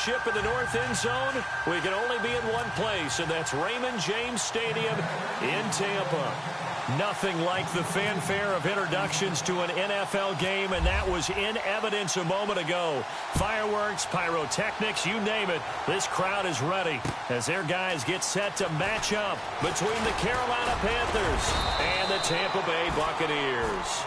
ship in the north end zone, we can only be in one place, and that's Raymond James Stadium in Tampa. Nothing like the fanfare of introductions to an NFL game, and that was in evidence a moment ago. Fireworks, pyrotechnics, you name it. This crowd is ready as their guys get set to match up between the Carolina Panthers and the Tampa Bay Buccaneers.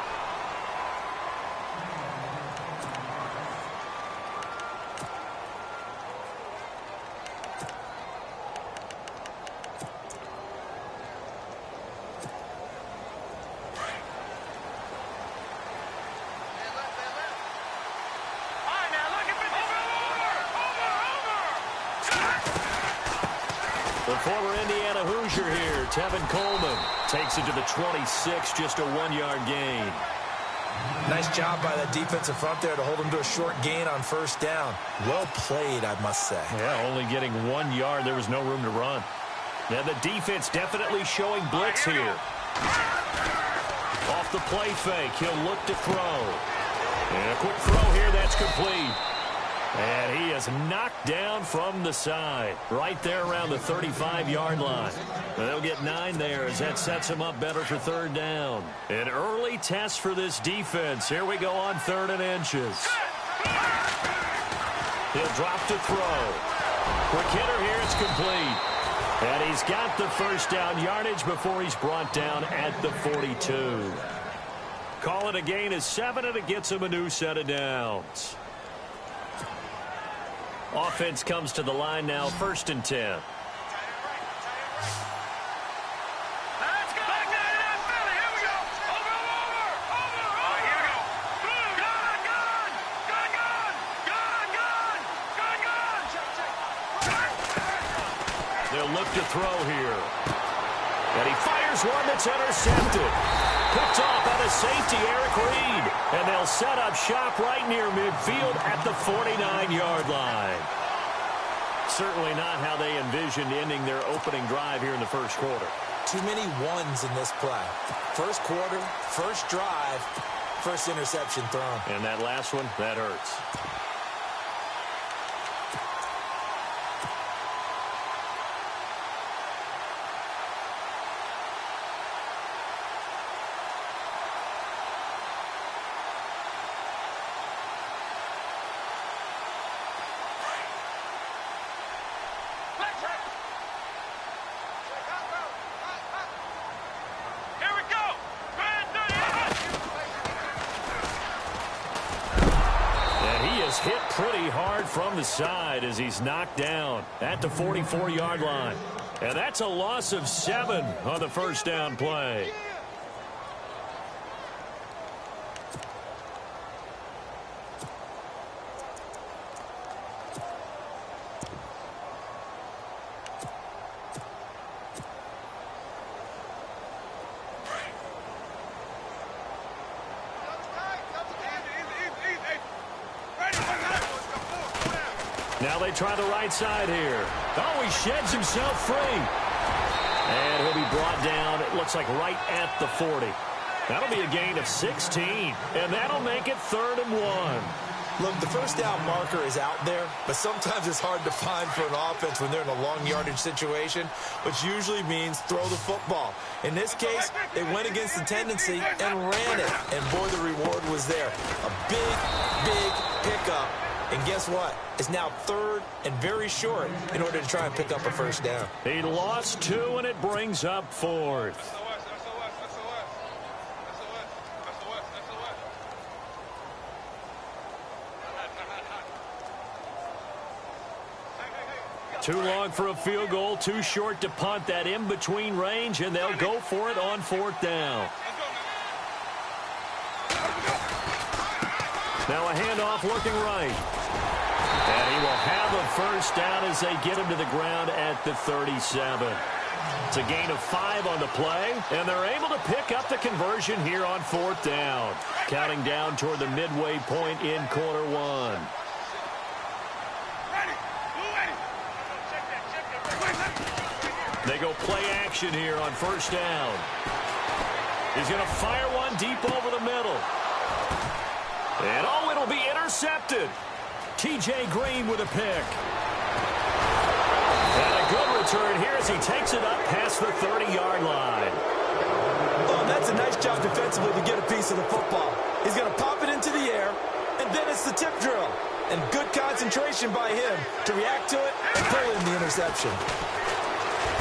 The former Indiana Hoosier here, Tevin Coleman, takes it to the 26, just a 1-yard gain. Nice job by that defensive front there to hold him to a short gain on first down. Well played, I must say. Yeah, only getting 1 yard. There was no room to run. Now the defense definitely showing blitz here. Off the play fake, he'll look to throw. And a quick throw here, that's complete. And he is knocked down from the side, right there around the 35-yard line. And they'll get 9 there as that sets him up better for third down. An early test for this defense. Here we go on 3rd and inches. He'll drop to throw. Quick hitter here, it's complete. And he's got the first down yardage before he's brought down at the 42. Call it a gain of 7, and it gets him a new set of downs. Offense comes to the line now, 1st and 10. They'll look to throw here. And he fires one that's intercepted. Picked off out of safety, Eric Reed. And they'll set up shop right near midfield at the 49-yard line. Certainly not how they envisioned ending their opening drive here in the first quarter. Too many ones in this play. First quarter, first drive, first interception thrown. And that last one, that hurts. Hit pretty hard from the side as he's knocked down at the 44-yard line. And that's a loss of 7 on the first down play. Now they try the right side here. Oh, he sheds himself free. And he'll be brought down, it looks like right at the 40. That'll be a gain of 16. And that'll make it 3rd and 1. Look, the first down marker is out there, but sometimes it's hard to find for an offense when they're in a long yardage situation, which usually means throw the football. In this case, they went against the tendency and ran it. And boy, the reward was there. A big pickup. And guess what? It's now 3rd and very short in order to try and pick up a first down. He lost 2, and it brings up 4th. Too long for a field goal, too short to punt that in-between range, and they'll go for it on 4th down. Now a handoff looking right. And he will have a first down as they get him to the ground at the 37. It's a gain of 5 on the play, and they're able to pick up the conversion here on 4th down. Counting down toward the midway point in quarter 1. They go play action here on first down. He's going to fire one deep over the middle. And, oh, it'll be intercepted. T.J. Green with a pick. And a good return here as he takes it up past the 30-yard line. Oh, that's a nice job defensively to get a piece of the football. He's going to pop it into the air, and then it's the tip drill. And good concentration by him to react to it and pull in the interception.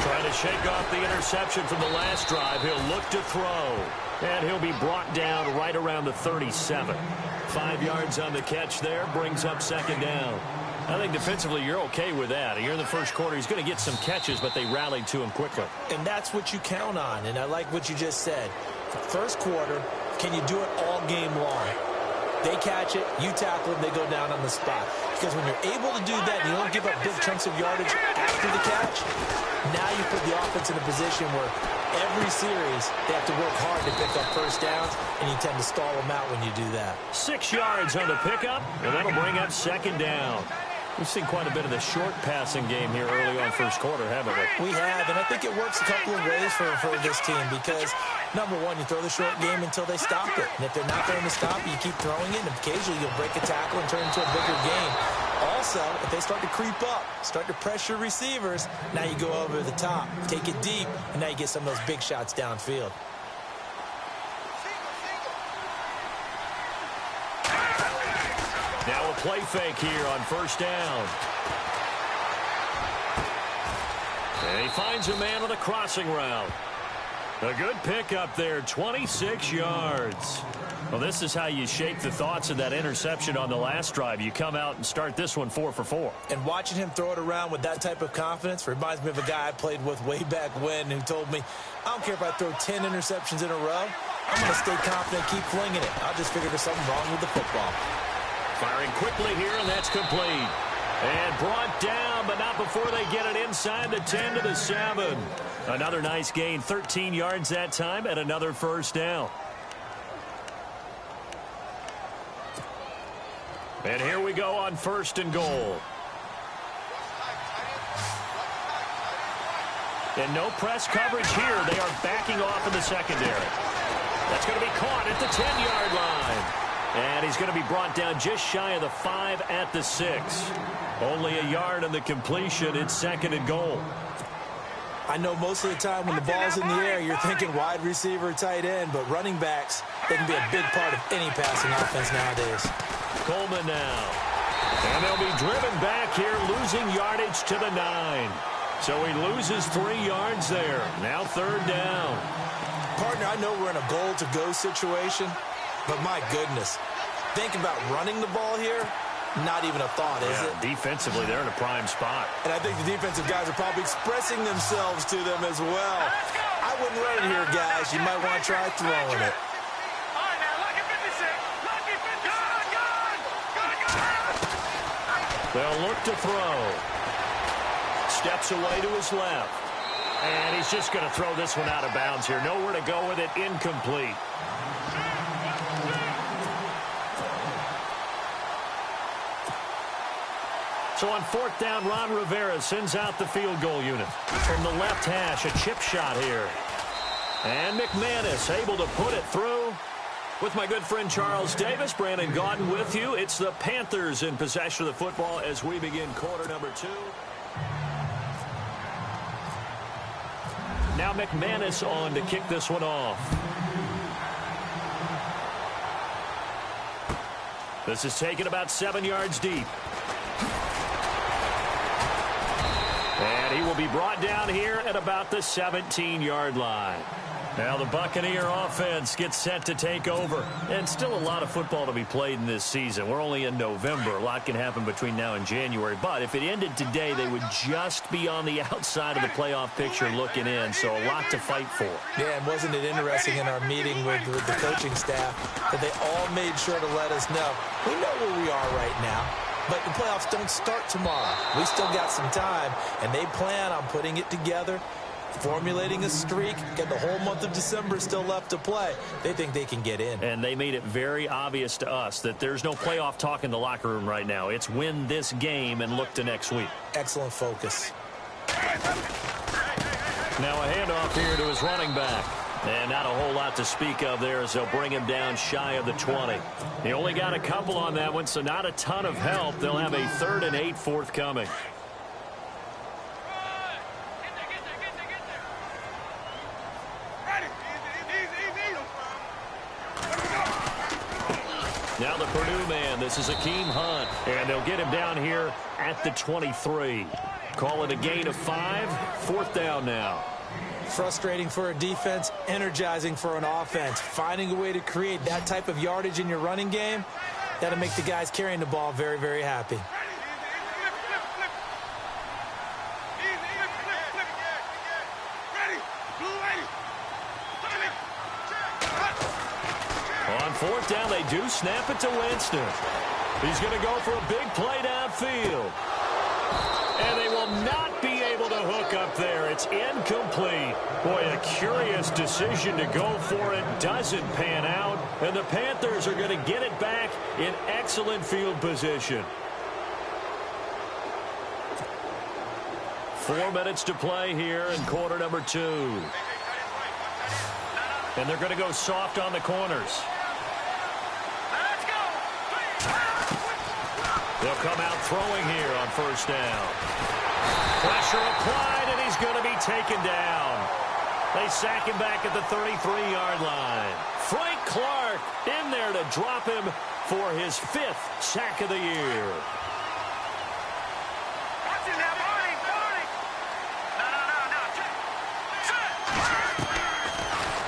Trying to shake off the interception from the last drive. He'll look to throw. And he'll be brought down right around the 37. 5 yards on the catch there. Brings up second down. I think defensively you're okay with that. Here in the first quarter, he's going to get some catches, but they rallied to him quickly. And that's what you count on. And I like what you just said. First quarter, can you do it all game long? They catch it, you tackle them, they go down on the spot. Because when you're able to do that and you don't give up big chunks of yardage after the catch, now you put the offense in a position where every series they have to work hard to pick up first downs, and you tend to stall them out when you do that. 6 yards on the pickup, and that'll bring up second down. We've seen quite a bit of the short passing game here early on first quarter, haven't we? We have, and I think it works a couple of ways for this team because, number one, you throw the short game until they stop it. And if they're not going to stop it, you keep throwing it, and occasionally you'll break a tackle and turn it into a bigger game. Also, if they start to creep up, start to pressure receivers, now you go over the top, take it deep, and now you get some of those big shots downfield. Now a play fake here on first down. And he finds a man on the crossing route. A good pickup there, 26 yards. Well, this is how you shake the thoughts of that interception on the last drive. You come out and start this one 4 for 4. And watching him throw it around with that type of confidence reminds me of a guy I played with way back when who told me, I don't care if I throw 10 interceptions in a row. I'm going to stay confident, keep flinging it. I'll just figure there's something wrong with the football. Firing quickly here, and that's complete. And brought down, but not before they get it inside the 10 to the 7. Another nice gain, 13 yards that time, and another first down. And here we go on first and goal. And no press coverage here. They are backing off in the secondary. That's going to be caught at the 10-yard line. And he's going to be brought down just shy of the 5 at the 6. Only a yard on the completion. It's second and goal. I know most of the time when the ball's in the air, you're thinking wide receiver, tight end, but running backs, they can be a big part of any passing offense nowadays. Coleman now. And they'll be driven back here, losing yardage to the 9. So he loses 3 yards there. Now third down. Partner, I know we're in a goal-to-go situation, but my goodness, think about running the ball here. Not even a thought, is it? Defensively, they're in a prime spot. And I think the defensive guys are probably expressing themselves to them as well. I wouldn't run it here, guys. You might want to try throwing it. They'll look to throw. Steps away to his left. And he's just going to throw this one out of bounds here. Nowhere to go with it. Incomplete. So on fourth down, Ron Rivera sends out the field goal unit. From the left hash, a chip shot here. And McManus able to put it through. With my good friend Charles Davis, Brandon Gaudin with you. It's the Panthers in possession of the football as we begin quarter number 2. Now McManus on to kick this one off. This is taken about 7 yards deep. And he will be brought down here at about the 17-yard line. Now the Buccaneer offense gets set to take over. And still a lot of football to be played in this season. We're only in November. A lot can happen between now and January. But if it ended today, they would just be on the outside of the playoff picture looking in. So a lot to fight for. Yeah, and wasn't it interesting in our meeting with the coaching staff that they all made sure to let us know, we know where we are right now. But the playoffs don't start tomorrow. We still got some time, and they plan on putting it together, formulating a streak, get the whole month of December still left to play. They think they can get in. And they made it very obvious to us that there's no playoff talk in the locker room right now. It's win this game and look to next week. Excellent focus. Now a handoff here to his running back. And not a whole lot to speak of there as they'll bring him down shy of the 20. He only got a couple on that one, so not a ton of help. They'll have a 3rd and 8 forthcoming. Purdue man. This is Akeem Hunt. And they'll get him down here at the 23. Call it a gain of 5. 4th down now. Frustrating for a defense, energizing for an offense. Finding a way to create that type of yardage in your running game, that'll make the guys carrying the ball very, very happy. On 4th down, they do snap it to Winston. He's going to go for a big play downfield. And they will not be able to hook up there. It's incomplete. Boy, a curious decision to go for it. Doesn't pan out. And the Panthers are going to get it back in excellent field position. 4 minutes to play here in quarter number 2. And they're going to go soft on the corners. They'll come out throwing here on 1st down. Pressure applied, and he's going to be taken down. They sack him back at the 33-yard line. Frank Clark in there to drop him for his 5th sack of the year.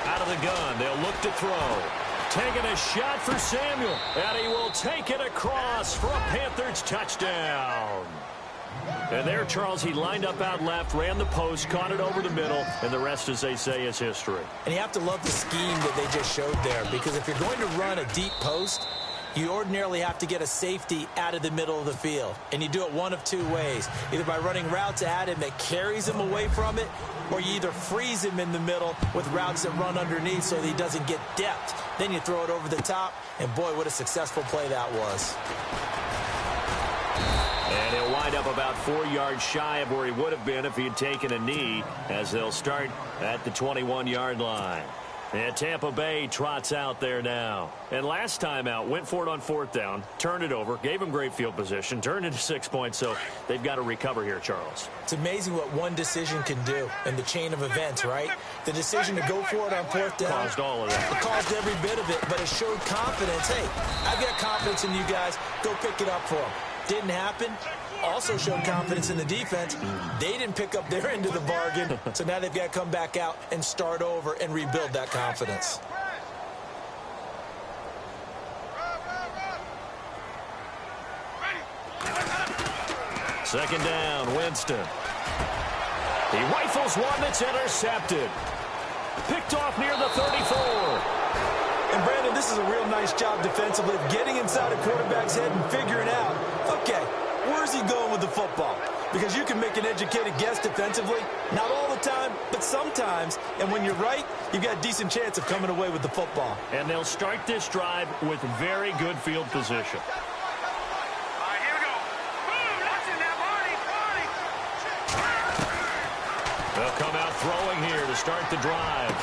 Out of the gun, they'll look to throw. Taking a shot for Samuel, and he will take it across for a Panthers touchdown. And there, Charles, he lined up out left, ran the post, caught it over the middle, and the rest, as they say, is history. And you have to love the scheme that they just showed there, because if you're going to run a deep post, you ordinarily have to get a safety out of the middle of the field. And you do it one of 2 ways, either by running routes at him that carries him away from it, or you either freeze him in the middle with routes that run underneath so that he doesn't get depth. Then you throw it over the top, and boy, what a successful play that was. And he'll wind up about 4 yards shy of where he would have been if he had taken a knee, as they'll start at the 21-yard line. And Tampa Bay trots out there now. And last time out, went for it on 4th down, turned it over, gave him great field position, turned into 6 points, so they've got to recover here, Charles. It's amazing what one decision can do in the chain of events, right? The decision to go for it on 4th down caused all of that. It caused every bit of it, but it showed confidence. Hey, I've got confidence in you guys. Go pick it up for them. Didn't happen. Also showed confidence in the defense. They didn't pick up their end of the bargain, so now they've got to come back out and start over and rebuild that confidence. Second down, Winston. He rifles one that's intercepted. Picked off near the 34. And, Brandon, this is a real nice job defensively of getting inside a quarterback's head and figuring out, okay, where's he going with the football? Because you can make an educated guess defensively, not all the time, but sometimes. And when you're right, you've got a decent chance of coming away with the football. And they'll start this drive with very good field position. They'll come out throwing here to start the drive.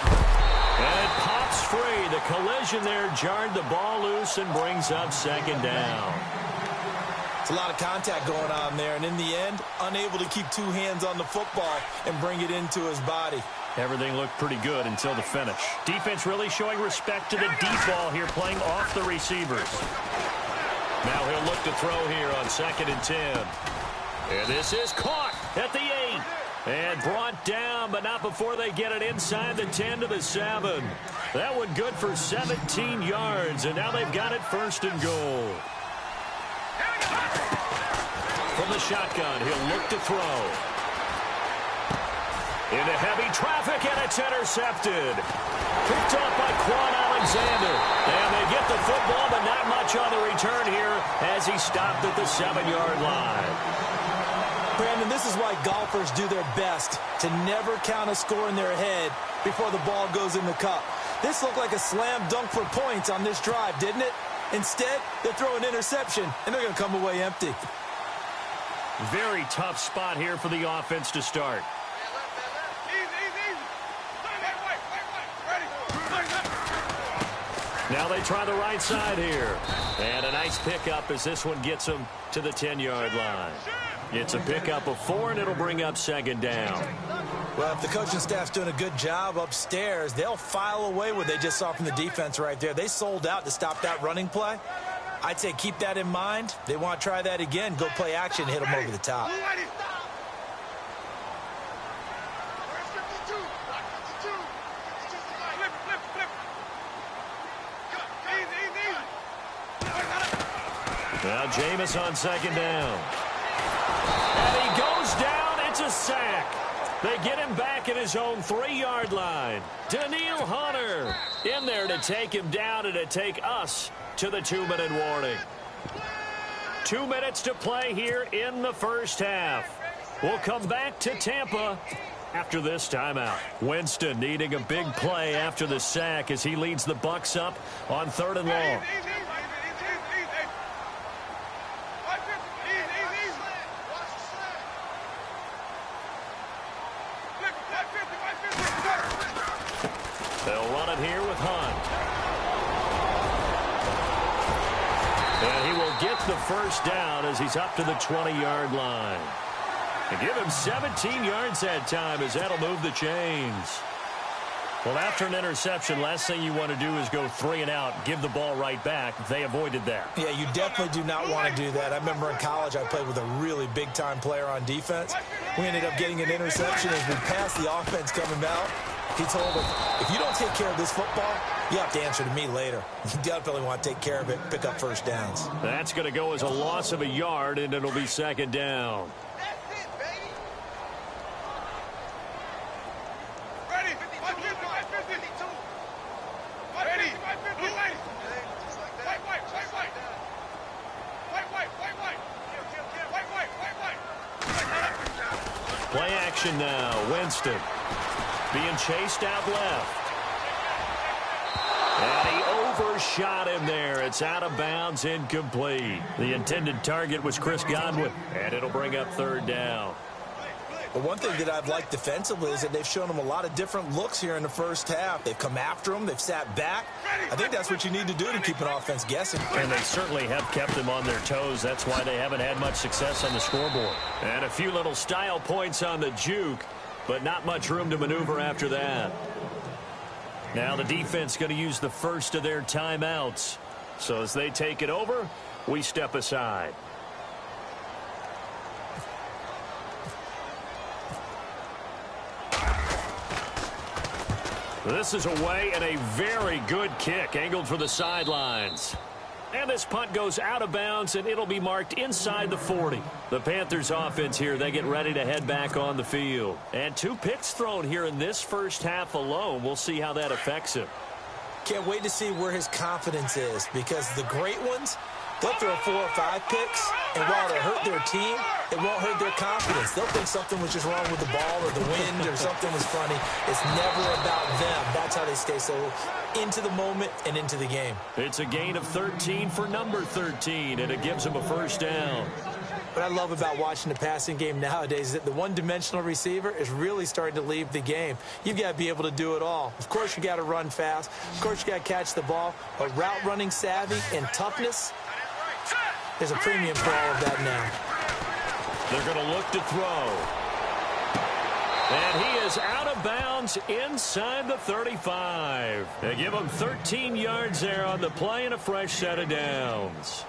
And it pops free. The collision there jarred the ball loose and brings up 2nd down. It's a lot of contact going on there, and in the end, unable to keep 2 hands on the football and bring it into his body. Everything looked pretty good until the finish. Defense really showing respect to the deep ball here, playing off the receivers. Now he'll look to throw here on 2nd and 10. And this is caught at the 8. And brought down, but not before they get it inside the 10 to the 7. That one good for 17 yards, and now they've got it 1st and goal. From the shotgun, he'll look to throw. Into heavy traffic, and it's intercepted. Picked off by Quan Alexander. And they get the football, but not much on the return here as he stopped at the 7-yard line. Brandon, this is why golfers do their best to never count a score in their head before the ball goes in the cup. This looked like a slam dunk for points on this drive, didn't it? Instead, they throw an interception, and they're going to come away empty. Very tough spot here for the offense to start. Now they try the right side here. And a nice pickup as this one gets them to the 10-yard line. It's a pickup of 4, and it'll bring up 2nd down. Well, if the coaching staff's doing a good job upstairs, they'll file away what they just saw from the defense right there. They sold out to stop that running play. I'd say keep that in mind. They want to try that again. Go play action, hit them over the top. Now Jameis on second down. And he goes down. It's a sack. They get him back at his own 3-yard line. Daniil Hunter in there to take him down and to take us to the 2-minute warning. 2 minutes to play here in the first half. We'll come back to Tampa after this timeout. Winston needing a big play after the sack as he leads the Bucs up on 3rd and long. They'll run it here with Hunt. And he will get the first down as he's up to the 20-yard line. And give him 17 yards that time as that'll move the chains. Well, after an interception, last thing you want to do is go 3 and out, give the ball right back. They avoided that. Yeah, you definitely do not want to do that. I remember in college I played with a really big-time player on defense. We ended up getting an interception as we passed the offense coming out. He told us, if you don't take care of this football, you have to answer to me later. You definitely want to take care of it, pick up first downs. That's going to go as a loss of a yard, and it'll be 2nd down. Play action now. Winston being chased out left. And he overshot him there. It's out of bounds, incomplete. The intended target was Chris Godwin, and it'll bring up 3rd down. But one thing that I've liked defensively is that they've shown them a lot of different looks here in the first half. They've come after them. They've sat back. I think that's what you need to do to keep an offense guessing. And they certainly have kept them on their toes. That's why they haven't had much success on the scoreboard. And a few little style points on the juke, but not much room to maneuver after that. Now the defense going to use the first of their timeouts. So as they take it over, we step aside. This is away and a very good kick angled for the sidelines. And this punt goes out of bounds, and it'll be marked inside the 40. The Panthers offense here, they get ready to head back on the field. And 2 picks thrown here in this first half alone. We'll see how that affects him. Can't wait to see where his confidence is, because the great ones, they'll throw 4 or 5 picks, and while it'll hurt their team, it won't hurt their confidence. They'll think something was just wrong with the ball or the wind or something was funny. It's never about them. That's how they stay so into the moment and into the game. It's a gain of 13 for number 13, and it gives them a first down. What I love about watching the passing game nowadays is that the one-dimensional receiver is really starting to leave the game. You've got to be able to do it all. Of course, you got to run fast. Of course, you got to catch the ball. But route running savvy and toughness, there's a premium for all of that now. They're going to look to throw. And he is out of bounds inside the 35. They give him 13 yards there on the play and a fresh set of downs.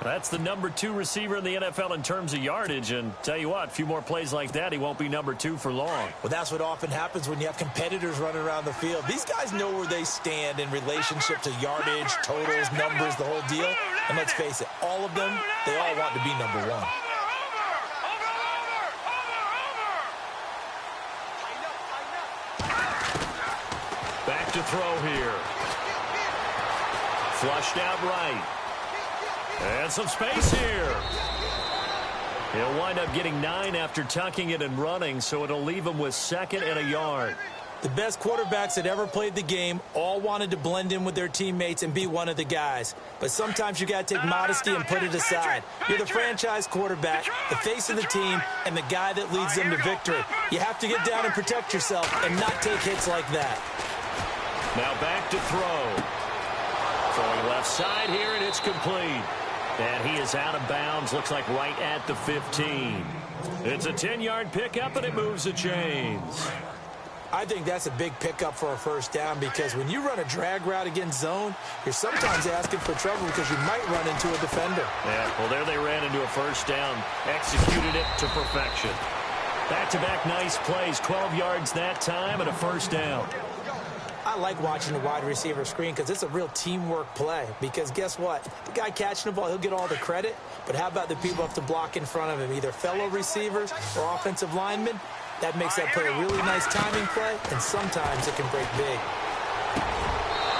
That's the number 2 receiver in the NFL in terms of yardage. And tell you what, a few more plays like that, he won't be number 2 for long. Well, that's what often happens when you have competitors running around the field. These guys know where they stand in relationship to yardage, totals, numbers, the whole deal. And let's face it, all of them, they all want to be number 1. Back to throw here. Flushed out right. And some space here. He'll wind up getting 9 after tucking it and running, so it'll leave him with 2nd and a yard. The best quarterbacks that ever played the game all wanted to blend in with their teammates and be one of the guys. But sometimes you got to take modesty and put it aside. You're the franchise quarterback, the face of the team, and the guy that leads them to victory. You have to get down and protect yourself and not take hits like that. Now back to throw. Throwing left side here, and it's complete. And he is out of bounds, looks like right at the 15. It's a 10-yard pickup, and it moves the chains. I think that's a big pickup for a first down because when you run a drag route against zone, you're sometimes asking for trouble because you might run into a defender. Yeah, well, there they ran into a first down, executed it to perfection. Back-to-back nice plays, 12 yards that time and a first down. I like watching the wide receiver screen because it's a real teamwork play because guess what? The guy catching the ball, he'll get all the credit, but how about the people who have to block in front of him, either fellow receivers or offensive linemen? That makes that play a really nice timing play, and sometimes it can break big.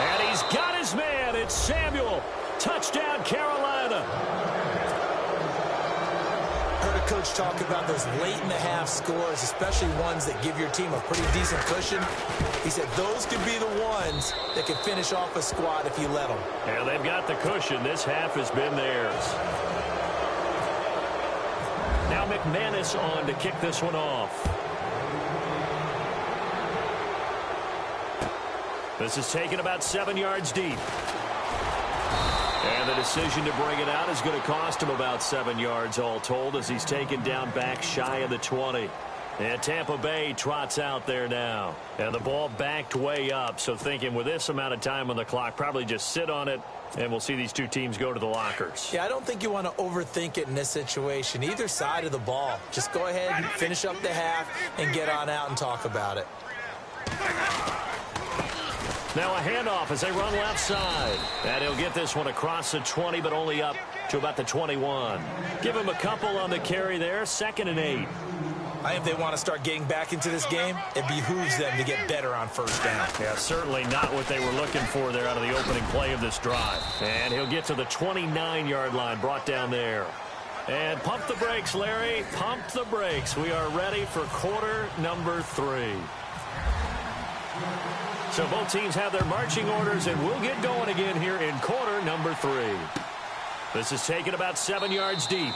And he's got his man. It's Samuel. Touchdown, Carolina. Heard a coach talk about those late-in-the-half scores, especially ones that give your team a pretty decent cushion. He said those could be the ones that could finish off a squad if you let them. Yeah, they've got the cushion. This half has been theirs. Now McManus on to kick this one off. This is taken about 7 yards deep. And the decision to bring it out is going to cost him about 7 yards all told as he's taken down back shy of the 20. And Tampa Bay trots out there now. And the ball backed way up, so thinking with this amount of time on the clock, probably just sit on it, and we'll see these two teams go to the lockers. Yeah, I don't think you want to overthink it in this situation. Either side of the ball. Just go ahead and finish up the half and get on out and talk about it. Now a handoff as they run left side. And he'll get this one across the 20, but only up to about the 21. Give him a couple on the carry there. 2nd and 8. I think if they want to start getting back into this game, it behooves them to get better on first down. Yeah, certainly not what they were looking for there out of the opening play of this drive. And he'll get to the 29-yard line, brought down there. And pump the brakes, Larry. Pump the brakes. We are ready for quarter number 3. So both teams have their marching orders, and we'll get going again here in quarter number 3. This is taken about 7 yards deep.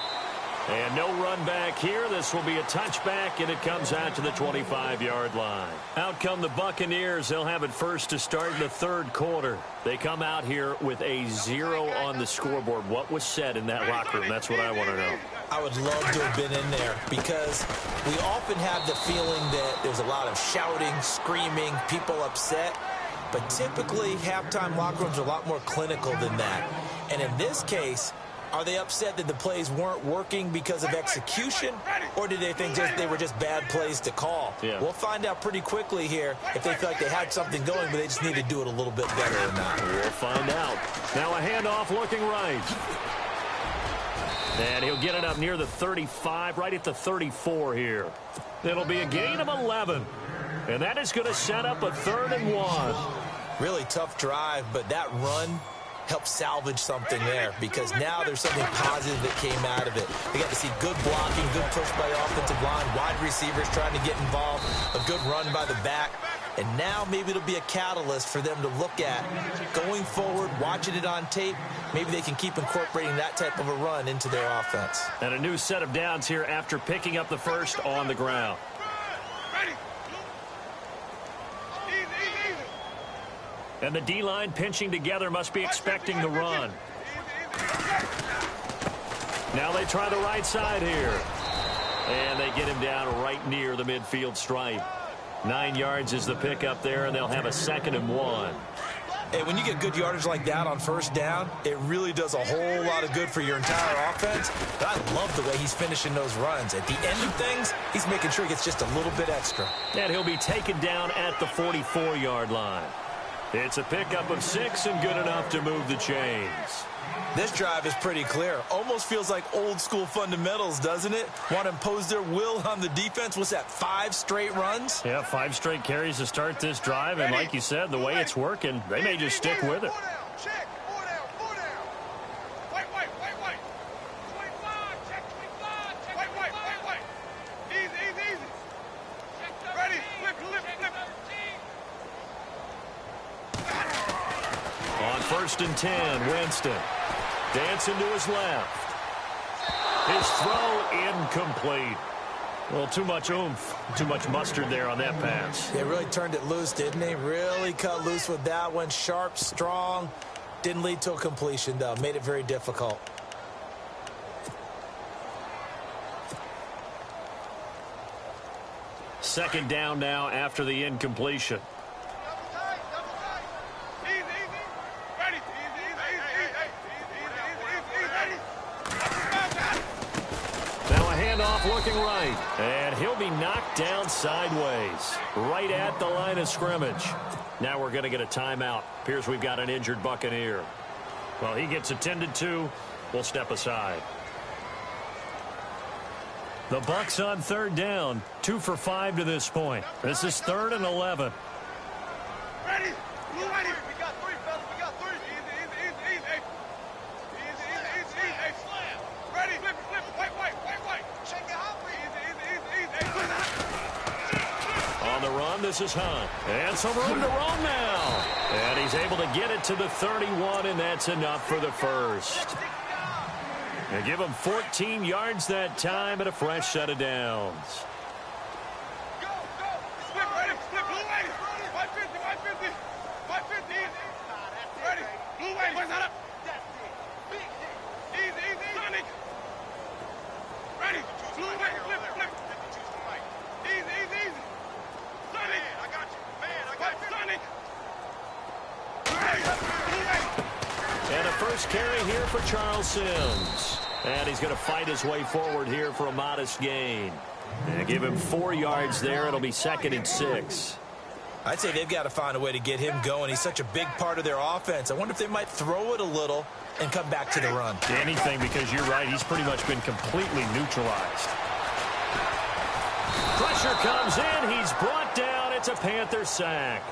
And no run back here. This will be a touchback, and it comes out to the 25-yard line. Out come the Buccaneers. They'll have it first to start in the 3rd quarter. They come out here with a 0 on the scoreboard. What was said in that locker room? That's what I want to know. I would love to have been in there because we often have the feeling that there's a lot of shouting, screaming, people upset. But typically, halftime locker rooms are a lot more clinical than that. And in this case, are they upset that the plays weren't working because of execution, or did they think they were just bad plays to call? Yeah. We'll find out pretty quickly here if they feel like they had something going, but they just need to do it a little bit better or not. We'll find out. Now a handoff looking right. And he'll get it up near the 35, right at the 34 here. It'll be a gain of 11. And that is going to set up a 3rd and 1. Really tough drive, but that run help salvage something there because now there's something positive that came out of it. We got to see good blocking, good push by the offensive line, wide receivers trying to get involved, a good run by the back. And now maybe it'll be a catalyst for them to look at going forward, watching it on tape. Maybe they can keep incorporating that type of a run into their offense. And a new set of downs here after picking up the first on the ground. And the D-line pinching together must be expecting the run. Now they try the right side here. And they get him down right near the midfield stripe. 9 yards is the pickup there, and they'll have a 2nd and 1. Hey, when you get good yardage like that on first down, it really does a whole lot of good for your entire offense. But I love the way he's finishing those runs. At the end of things, he's making sure he gets just a little bit extra. And he'll be taken down at the 44-yard line. It's a pickup of 6 and good enough to move the chains. This drive is pretty clear. Almost feels like old school fundamentals, doesn't it? Want to impose their will on the defense. What's that, 5 straight runs? Yeah, 5 straight carries to start this drive. And like you said, the way it's working, they may just stick with it. On 1st and 10, Winston dancing to his left. His throw incomplete. Well, too much oomph, too much mustard there on that pass. They really turned it loose, didn't they? Really cut loose with that one. Sharp, strong. Didn't lead to a completion, though. Made it very difficult. Second down now after the incompletion. Now a handoff looking right. And he'll be knocked down sideways. Right at the line of scrimmage. Now we're going to get a timeout. Appears we've got an injured Buccaneer. Well, he gets attended to. We'll step aside. The Bucs on third down. 2 for 5 to this point. This is 3rd and 11. Ready? Blue ready. We got 3, fellas. We got 3. Easy. Easy. Slam. Ready. Flip. White. Shake it out. Easy. On the run, this is Hunt. And some room to roam now. And he's able to get it to the 31, and that's enough for the first. They give him 14 yards that time and a fresh set of downs. Go. Split, ready. Blue ready. 550. 550. Ready. Blue ready. Where's that up? Easy. Sonic. Ready. Blue ready. Flip. Easy. Sonic. I got you. Sonic. And a first carry here for Charles Sims. And he's going to fight his way forward here for a modest gain. And give him 4 yards there. It'll be 2nd and 6. I'd say they've got to find a way to get him going. He's such a big part of their offense. I wonder if they might throw it a little and come back to the run. Anything, because you're right. He's pretty much been completely neutralized. Pressure comes in. He's brought down. It's a Panther sack.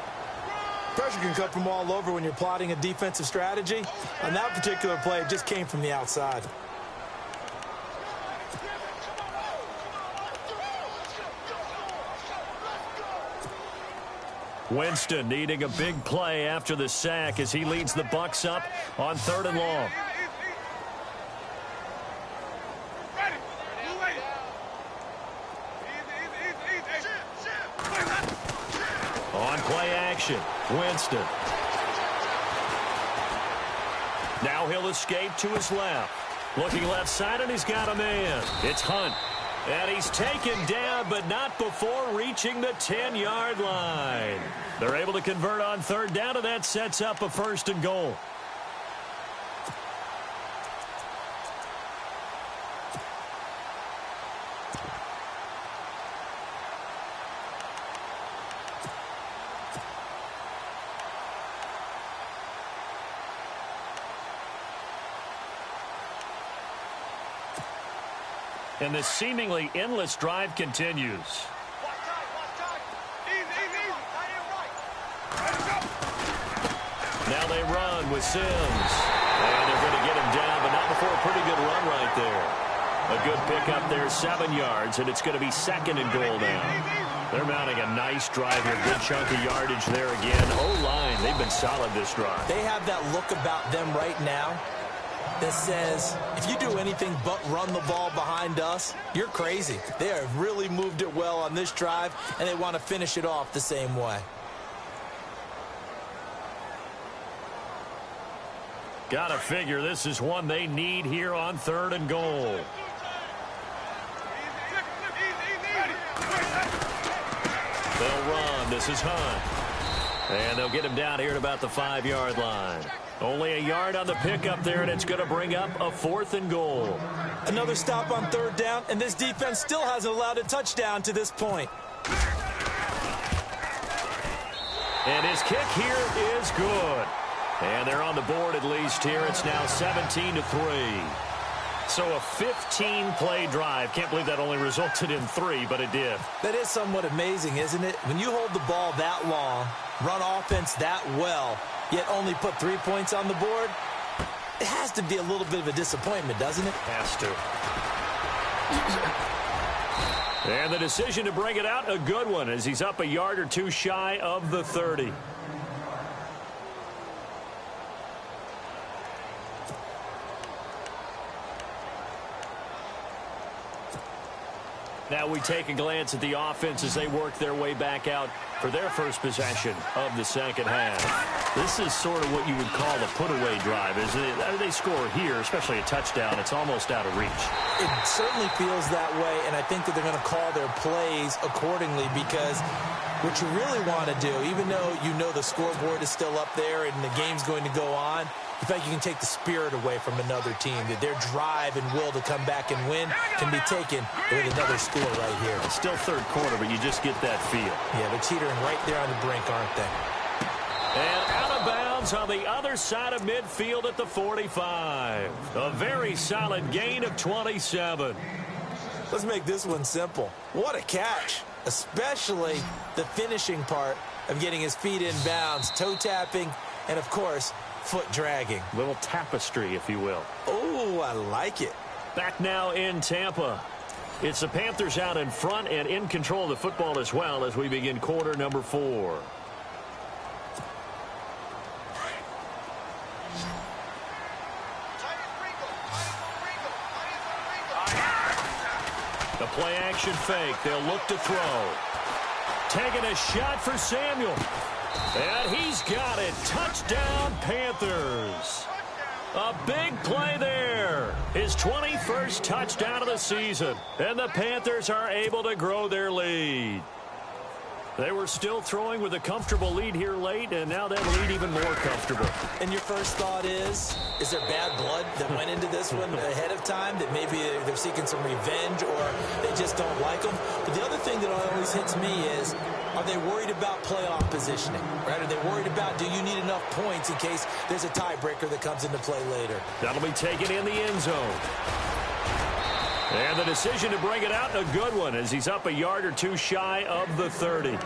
Pressure can come from all over when you're plotting a defensive strategy. On that particular play, it just came from the outside. Winston needing a big play after the sack as he leads the Bucs up on 3rd and long. On play action, Winston. Now he'll escape to his left. Looking left side, and he's got a man. It's Hunt. And he's taken down, but not before reaching the 10-yard line. They're able to convert on 3rd down, and that sets up a 1st and goal. And this seemingly endless drive continues. Now they run with Sims. And they're going to get him down, but not before a pretty good run right there. A good pickup there, 7 yards, and it's going to be 2nd and goal now. They're mounting a nice drive here. Good chunk of yardage there again. O-line, they've been solid this drive. They have that look about them right now that says, if you do anything but run the ball behind us, you're crazy. They have really moved it well on this drive, and they want to finish it off the same way. Gotta figure this is one they need here on 3rd and goal. They'll run. This is Hunt. And they'll get him down here at about the 5-yard line. Only a yard on the pickup there, and it's going to bring up a 4th and goal. Another stop on 3rd down, and this defense still hasn't allowed a touchdown to this point. And his kick here is good. And they're on the board at least here. It's now 17-3. So a 15-play drive. Can't believe that only resulted in 3, but it did. That is somewhat amazing, isn't it? When you hold the ball that long, run offense that well, yet only put 3 points on the board, it has to be a little bit of a disappointment, doesn't it? Has to. And the decision to bring it out, a good one, as he's up a yard or two shy of the 30. Now Now we take a glance at the offense as they work their way back out for their first possession of the second half. This is sort of what you would call the put-away drive, isn't it? They score here, especially a touchdown. It's almost out of reach. It certainly feels that way, and I think that they're going to call their plays accordingly because what you really want to do, even though you know the scoreboard is still up there and the game's going to go on, you think you can take the spirit away from another team, that their drive and will to come back and win can be taken with another score right here. It's still third quarter, but you just get that feel. Yeah, they're teetering right there on the brink, aren't they? And out of bounds on the other side of midfield at the 45. A very solid gain of 27. Let's make this one simple. What a catch, especially the finishing part of getting his feet in bounds, toe tapping, and, of course, foot dragging. Little tapestry, if you will. Oh, I like it. Back now in Tampa. It's the Panthers out in front and in control of the football as well as we begin quarter number 4. The play action fake. They'll look to throw. Taking a shot for Samuel. And he's got it. Touchdown, Panthers. A big play there. His 21st touchdown of the season. And the Panthers are able to grow their lead. They were still throwing with a comfortable lead here late, and now that lead even more comfortable. And your first thought is there bad blood that went into this one ahead of time, that maybe they're seeking some revenge or they just don't like them? But the other thing that always hits me is, are they worried about playoff positioning? Right? Are they worried about, do you need enough points in case there's a tiebreaker that comes into play later? That'll be taken in the end zone. And the decision to bring it out, a good one, as he's up a yard or two shy of the 30.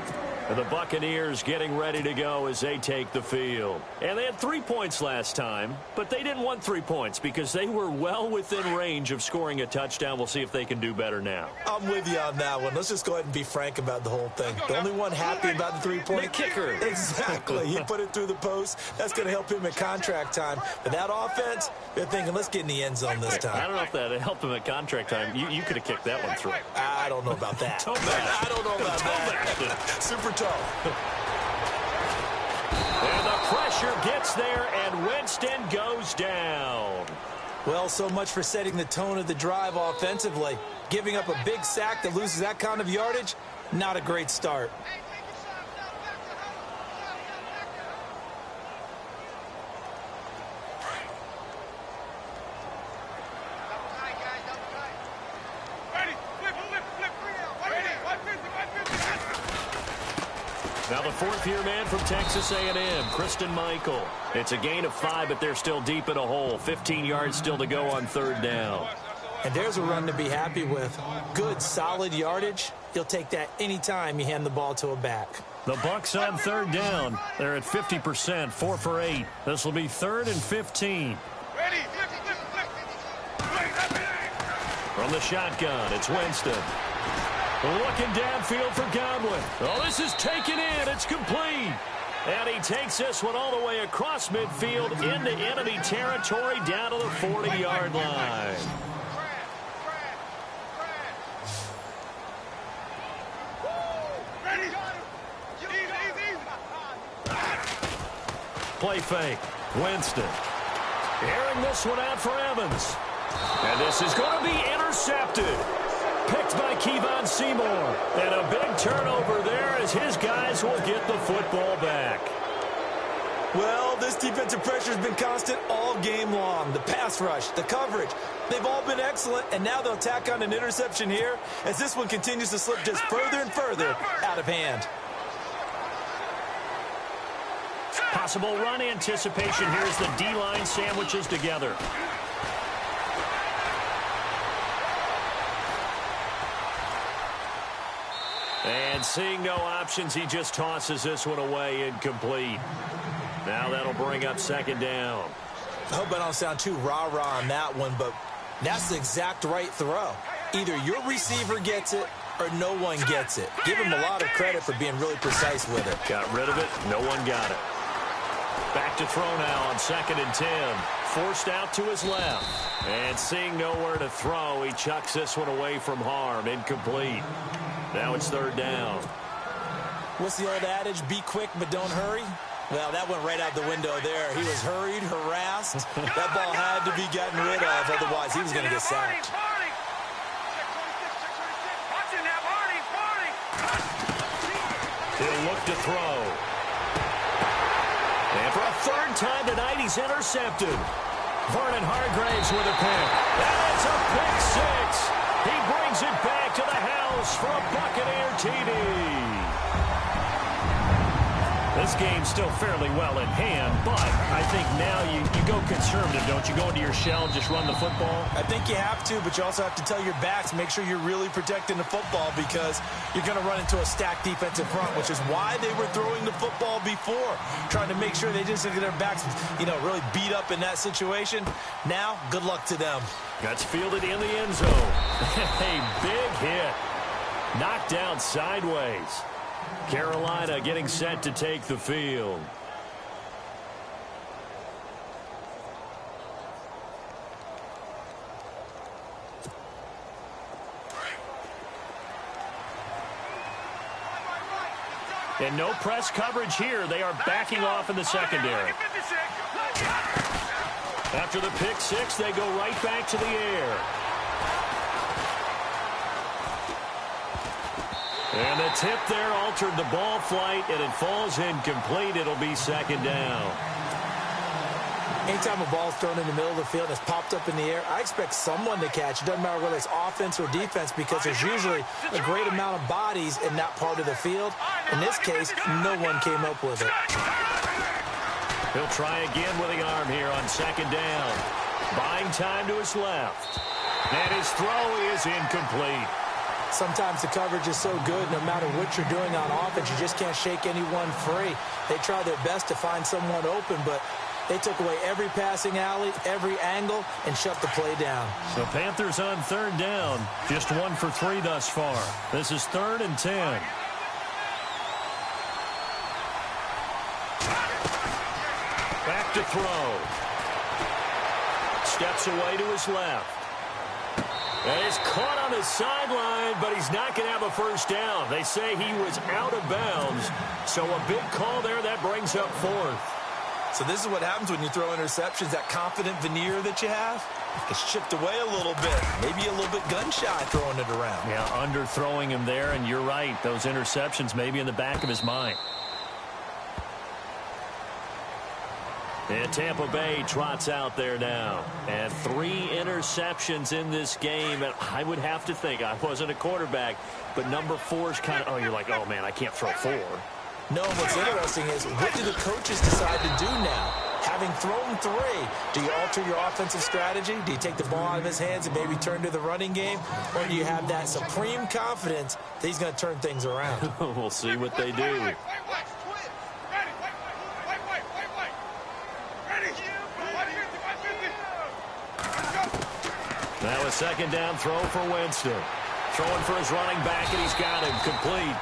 And the Buccaneers getting ready to go as they take the field. And they had 3 points last time, but they didn't want 3 points because they were well within range of scoring a touchdown. We'll see if they can do better now. I'm with you on that one. Let's just go ahead and be frank about the whole thing. The only one happy about the 3-point the kicker. Exactly. He put it through the post. That's going to help him at contract time. But that offense, they're thinking, let's get in the end zone this time. I don't know if that helped him at contract time. You could have kicked that one through. I don't know about that. I don't know about that. Super tough. And the pressure gets there, and Winston goes down. Well, so much for setting the tone of the drive offensively. Giving up a big sack that loses that kind of yardage, not a great start. Now the fourth-year man from Texas A&M, Kristen Michael. It's a gain of 5, but they're still deep in a hole. 15 yards still to go on third down. And there's a run to be happy with. Good, solid yardage. You'll take that anytime you hand the ball to a back. The Bucs on third down. They're at 50%, 4 for 8. This will be 3rd and 15. From the shotgun, it's Winston. Looking downfield for Godwin. Oh, this is taken in. It's complete. And he takes this one all the way across midfield into enemy territory down to the 40-yard line. Play fake. Winston. Airing this one out for Evans. And this is going to be intercepted. Picked by Kevon Seymour. And a big turnover there as his guys will get the football back. Well, this defensive pressure has been constant all game long. The pass rush, the coverage, they've all been excellent, and now they'll tack on an interception here as this one continues to slip just further and further out of hand. Possible run anticipation here as the D-line sandwiches together. And seeing no options, he just tosses this one away incomplete. Now that'll bring up second down. I hope I don't sound too rah-rah on that one, but that's the exact right throw. Either your receiver gets it or no one gets it. Give him a lot of credit for being really precise with it. Got rid of it. No one got it. Back to throw now on 2nd and 10. Forced out to his left. And seeing nowhere to throw, he chucks this one away from harm. Incomplete. Now it's 3rd down. What's the old adage? Be quick, but don't hurry. Well, that went right out the window there. He was hurried, harassed. That ball had to be gotten rid of, otherwise he was going to get sacked. He'll look to throw. And for a 3rd time tonight, he's intercepted. Vernon Hargraves with a pick. That is a pick 6. He brings it back to the house for a Buccaneer TD. This game's still fairly well in hand, but I think now you go conservative, don't you? Go into your shell and just run the football? I think you have to, but you also have to tell your backs, make sure you're really protecting the football because you're going to run into a stacked defensive front, which is why they were throwing the football before, trying to make sure they just get their backs, really beat up in that situation. Now, good luck to them. That's fielded in the end zone. A big hit. Knocked down sideways. Carolina getting set to take the field. And no press coverage here. They are backing off in the secondary. After the pick 6, they go right back to the air. And the tip there altered the ball flight, and it falls incomplete. It'll be 2nd down. Anytime a ball's thrown in the middle of the field and it's popped up in the air, I expect someone to catch. It doesn't matter whether it's offense or defense because there's usually a great amount of bodies in that part of the field. In this case, no one came up with it. He'll try again with the arm here on 2nd down. Buying time to his left. And his throw is incomplete. Sometimes the coverage is so good, no matter what you're doing on offense, you just can't shake anyone free. They try their best to find someone open, but they took away every passing alley, every angle, and shut the play down. So Panthers on 3rd down. Just 1 for 3 thus far. This is 3rd and 10. Back to throw. Steps away to his left. And he's caught on the sideline, but he's not going to have a 1st down. They say he was out of bounds. So a big call there. That brings up 4th. So this is what happens when you throw interceptions. That confident veneer that you have, it's chipped away a little bit. Maybe a little bit gun-shy throwing it around. Yeah, underthrowing him there, and you're right. Those interceptions may be in the back of his mind. And Tampa Bay trots out there now. And 3 interceptions in this game. And I would have to think, I wasn't a quarterback, but number 4 is kind of, you're like, oh, man, I can't throw 4. No, what's interesting is, what do the coaches decide to do now? Having thrown 3, do you alter your offensive strategy? Do you take the ball out of his hands and maybe turn to the running game? Or do you have that supreme confidence that he's going to turn things around? We'll see what they do. Now a 2nd down throw for Winston. Throwing for his running back, and he's got him complete.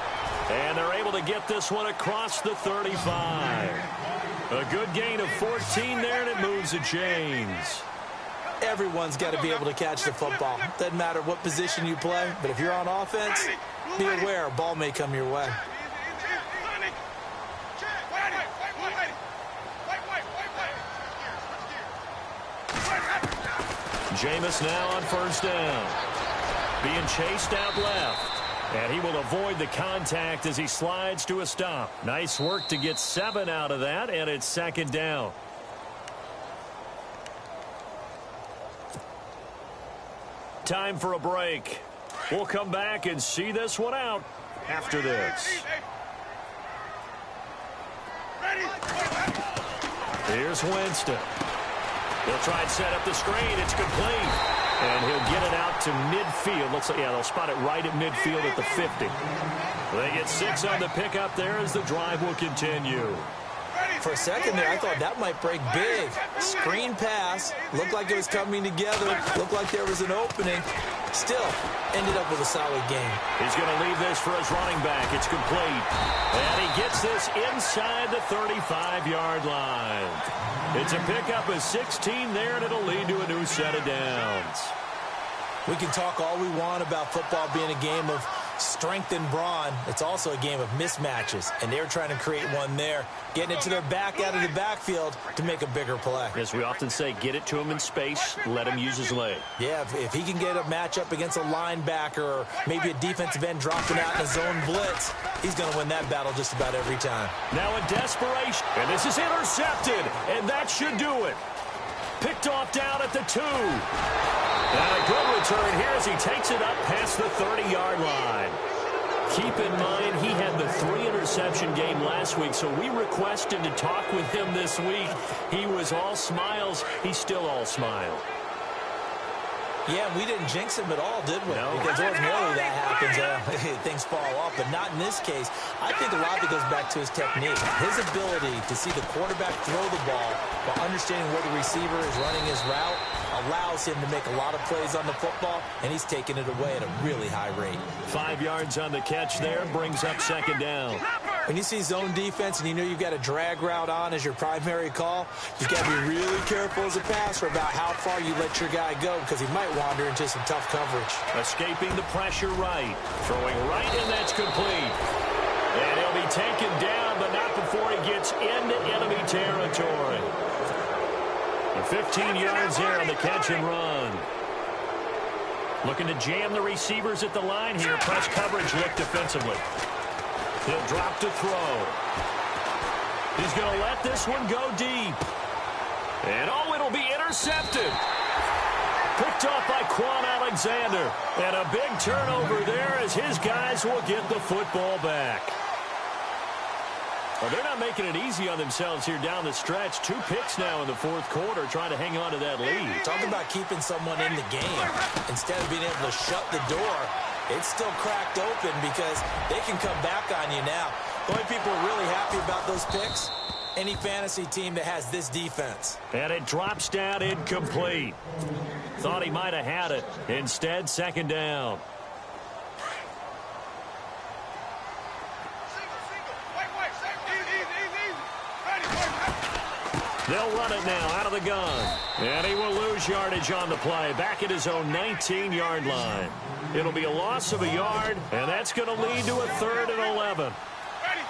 And they're able to get this one across the 35. A good gain of 14 there, and it moves the chains. Everyone's got to be able to catch the football. Doesn't matter what position you play, but if you're on offense, be aware a ball may come your way. Jameis now on 1st down. Being chased out left. And he will avoid the contact as he slides to a stop. Nice work to get 7 out of that, and it's 2nd down. Time for a break. We'll come back and see this one out after this. Here's Winston. He'll try and set up the screen. It's complete. And he'll get it out to midfield. Looks like, yeah, they'll spot it right at midfield at the 50. They get 6 on the pickup there as the drive will continue. For a second there, I thought that might break big. Screen pass. Looked like it was coming together. Looked like there was an opening. Still, ended up with a solid game. He's going to leave this for his running back. It's complete. And he gets this inside the 35-yard line. It's a pickup of 16 there, and it'll lead to a new set of downs. We can talk all we want about football being a game of strength and brawn. It's also a game of mismatches, and they're trying to create one there, getting it to their back out of the backfield to make a bigger play. As we often say, get it to him in space, let him use his leg. Yeah, if he can get a matchup against a linebacker or maybe a defensive end dropping out in a zone blitz, he's going to win that battle just about every time. Now in desperation, and this is intercepted, and that should do it. Picked off down at the 2. And a good return here as he takes it up past the 30-yard line. Keep in mind, he had the 3-interception game last week, so we requested to talk with him this week. He was all smiles. He's still all smile. Yeah, we didn't jinx him at all, did we? No. Because ordinarily that happens. Things fall off, but not in this case. I think a lot of it goes back to his technique. His ability to see the quarterback throw the ball while understanding where the receiver is running his route allows him to make a lot of plays on the football, and he's taking it away at a really high rate. 5 yards on the catch there, brings up second down. When you see zone defense and you know you've got a drag route on as your primary call, you've got to be really careful as a passer about how far you let your guy go because he might wander into some tough coverage. Escaping the pressure right. Throwing right, and that's complete. And he'll be taken down, but not before he gets into enemy territory. The 15 yards there on the catch and run. Looking to jam the receivers at the line here. Press coverage look defensively. He'll drop to throw. He's going to let this one go deep. And oh, it'll be intercepted. Picked off by Quan Alexander. And a big turnover there as his guys will get the football back. Well, they're not making it easy on themselves here down the stretch. 2 picks now in the fourth quarter, trying to hang on to that lead. Talk about keeping someone in the game. Instead of being able to shut the door, it's still cracked open because they can come back on you now. The only people are really happy about those picks, any fantasy team that has this defense. And it drops down incomplete. Thought he might have had it. Instead, second down. They'll run it now out of the gun. And he will lose yardage on the play. Back at his own 19-yard line. It'll be a loss of a yard, and that's going to lead to a 3rd and 11. Ready.